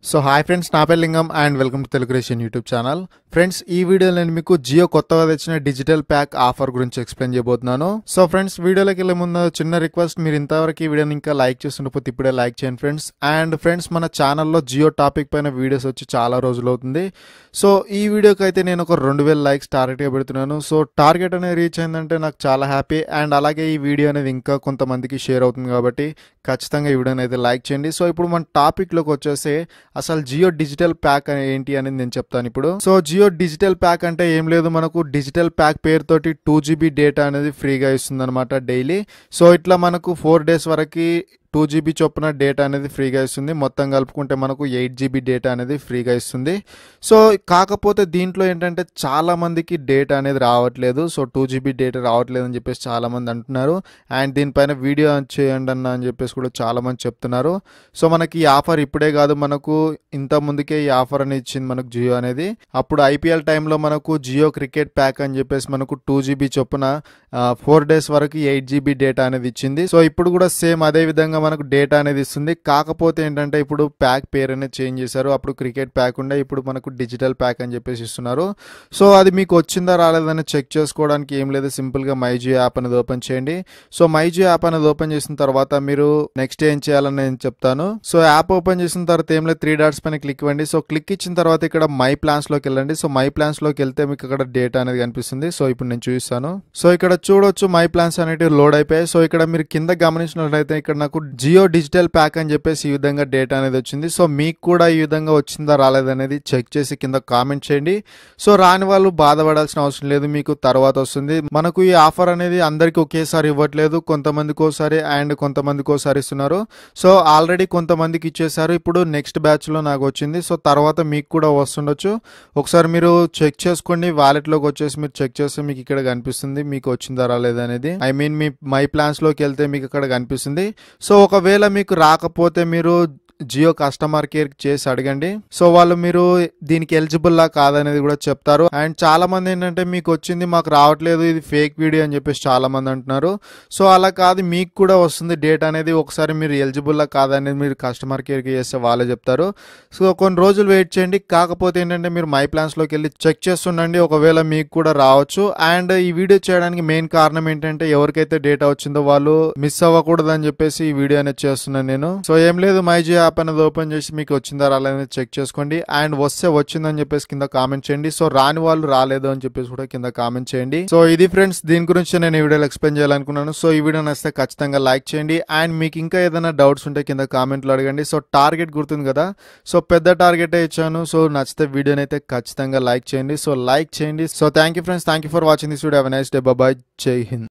So hi friends, నా పేరు లింగం and welcome to Telugu YouTube channel. Friends, ఈ వీడియోలో నేను మీకు జియో కొత్తగా తెచ్చిన డిజిటల్ ప్యాక్ ఆఫర్ గురించి ఎక్స్ప్లెయిన్ చేయబోతున్నాను. సో ఫ్రెండ్స్, వీడియోలోకి వెళ్ళే ముందు చిన్న రిక్వెస్ట్, మీరు ఇంతవరకు ఈ వీడియోని ఇంకా లైక్ చేస్తుండకపోతే ఇప్పుడే లైక్ చేయండి ఫ్రెండ్స్. అండ్ ఫ్రెండ్స్, మన ఛానల్లో జియో టాపిక్ పైన వీడియోస్ వచ్చి చాలా రోజులు అవుతుంది. సో ఈ వీడియోకి అయితే నేను ఒక 2000 లైక్స్ టార్గెట్గా పెడుతున్నాను. సో టార్గెట్ అనేది రీచ్ అయిందంటే నాకు చాలా హ్యాపీ. అండ్ అలాగే ఈ వీడియో అనేది ఇంకా కొంతమందికి షేర్ అవుతుంది కాబట్టి ఖచ్చితంగా ఈ వీడియోని అయితే లైక్ చేయండి. సో ఇప్పుడు మన టాపిక్లోకి వచ్చేసి అసలు జియో డిజిటల్ ప్యాక్ ఏంటి అనేది నేను చెప్తాను ఇప్పుడు. సో జియో డిజిటల్ ప్యాక్ అంటే ఏం లేదు, మనకు డిజిటల్ ప్యాక్ పేరుతోటి 2GB డేటా అనేది ఫ్రీగా ఇస్తుంది అనమాట డైలీ. సో ఇట్లా మనకు 4 days వరకు 2GB చొప్పున డేటా అనేది ఫ్రీగా ఇస్తుంది. మొత్తం కలుపుకుంటే మనకు 8GB డేటా అనేది ఫ్రీగా ఇస్తుంది. సో కాకపోతే దీంట్లో ఏంటంటే చాలా మందికి డేటా అనేది రావట్లేదు. సో 2GB డేటా రావట్లేదు అని చెప్పేసి చాలా మంది అంటున్నారు. అండ్ దీనిపైన వీడియో చేయండి అన్న అని చెప్పేసి కూడా చాలా మంది చెప్తున్నారు. సో మనకి ఈ ఆఫర్ ఇప్పుడే కాదు, మనకు ఇంత ముందుకే ఈ ఆఫర్ అనేది ఇచ్చింది మనకు జియో అనేది. అప్పుడు IPL టైంలో మనకు జియో క్రికెట్ ప్యాక్ అని చెప్పేసి మనకు 2GB చొప్పున 4 days వరకు 8GB డేటా అనేది ఇచ్చింది. సో ఇప్పుడు కూడా సేమ్ అదే విధంగా మనకు డేటా అనేది ఇస్తుంది. కాకపోతే ఏంటంటే ఇప్పుడు ప్యాక్ పేరు అనేది చేంజ్ చేశారు. అప్పుడు క్రికెట్ ప్యాక్ ఉండే, ఇప్పుడు మనకు డిజిటల్ ప్యాక్ అని చెప్పేసి ఇస్తున్నారు. సో అది మీకు వచ్చిందా రాలేదని చెక్ చేసుకోవడానికి ఏం లేదు, సింపుల్ గా మై జియో యాప్ అనేది ఓపెన్ చేయండి. సో మై జియో యాప్ అనేది ఓపెన్ చేసిన తర్వాత మీరు నెక్స్ట్ ఏం చేయాలని నేను చెప్తాను. సో యాప్ ఓపెన్ చేసిన తర్వాత ఏం లేదు, 3 dots పైన క్లిక్ ఇవ్వండి. సో క్లిక్ ఇచ్చిన తర్వాత ఇక్కడ మై ప్లాన్స్ లోకి వెళ్ళండి. సో మై ప్లాన్స్ లోకి వెళ్తే మీకు ఇక్కడ డేటా అనేది కనిపిస్తుంది. సో ఇప్పుడు నేను చూపిస్తాను. సో ఇక్కడ చూడొచ్చు మై ప్లాన్స్ అనేవి లోడ్ అయిపోయాయి. సో ఇక్కడ మీరు కింద గమనించినట్లయితే ఇక్కడ నాకు జియో డిజిటల్ ప్యాక్ అని చెప్పేసి ఈ విధంగా డేటా అనేది వచ్చింది. సో మీకు కూడా ఈ విధంగా వచ్చిందా రాలేదనేది చెక్ చేసి కింద కామెంట్ చేయండి. సో రాని వాళ్ళు బాధపడాల్సిన అవసరం లేదు, మీకు తర్వాత వస్తుంది. మనకు ఈ ఆఫర్ అనేది అందరికి ఒకేసారి ఇవ్వట్లేదు, కొంతమందికి ఒకసారి అండ్ కొంతమందికి ఒకసారి ఇస్తున్నారు. సో ఆల్రెడీ కొంతమందికి ఇచ్చేసారు, ఇప్పుడు నెక్స్ట్ బ్యాచ్ లో నాకు వచ్చింది. సో తర్వాత మీకు కూడా వస్తుండొచ్చు. ఒకసారి మీరు చెక్ చేసుకోండి, వాలెట్ లోకి వచ్చేసి మీరు చెక్ చేస్తే మీకు ఇక్కడ కనిపిస్తుంది మీకు వచ్చిందా రాలేదనేది. ఐ మీన్ మీ మై ప్లాన్స్ లోకి వెళ్తే మీకు ఇక్కడ కనిపిస్తుంది. సో ఒకవేళ మీకు రాకపోతే మీరు జియో కస్టమర్ కేర్ చేసి అడగండి. సో వాళ్ళు మీరు దీనికి ఎలిజిబుల్ లా కాదనేది కూడా చెప్తారు. అండ్ చాలా మంది ఏంటంటే మీకు వచ్చింది మాకు రావట్లేదు, ఇది ఫేక్ వీడియో అని చెప్పేసి చాలా మంది అంటున్నారు. సో అలా కాదు, మీకు కూడా వస్తుంది డేటా అనేది. ఒకసారి మీరు ఎలిజిబుల్ లా కాదనేది మీరు కస్టమర్ కేర్ కి చేస్తే వాళ్ళే చెప్తారు. సో కొన్ని రోజులు వెయిట్ చేయండి. కాకపోతే ఏంటంటే మీరు మై ప్లాన్స్ లోకి వెళ్ళి చెక్ చేస్తుండండి, ఒకవేళ మీకు కూడా రావచ్చు. అండ్ ఈ వీడియో చేయడానికి మెయిన్ కారణం ఏంటంటే ఎవరికైతే డేటా వచ్చిందో వాళ్ళు మిస్ అవ్వకూడదు అని చెప్పేసి ఈ వీడియో అనేది చేస్తున్నాను నేను. సో ఏం లేదు, మై జియో యాప్ అనేది ఓపెన్ చేసి మీకు వచ్చిందా రాలేదని చెక్ చేసుకోండి. అండ్ వస్తే వచ్చిందని చెప్పేసి కింద కామెంట్ చేయండి. సో రాని వాళ్ళు రాలేదు అని చెప్పేసి కూడా కింద కామెంట్ చేయండి. సో ఇది ఫ్రెండ్స్, దీని గురించి నేను ఈ వీడియోలో ఎక్స్ప్లెయిన్ చేయాలనుకున్నాను. సో ఈ వీడియో నచ్చితే ఖచ్చితంగా లైక్ చేయండి. అండ్ మీకు ఇంకా ఏదైనా డౌట్స్ ఉంటే కింద కామెంట్లో అడగండి. సో టార్గెట్ గుర్తుంది కదా, సో పెద్ద టార్గెట్ ఇచ్చాను. సో నచ్చితే వీడియోని అయితే ఖచ్చితంగా లైక్ చేయండి. సో లైక్ చేయండి. So thank you friends, thank you for watching this video. Have a nice day. By by. జై హింద్.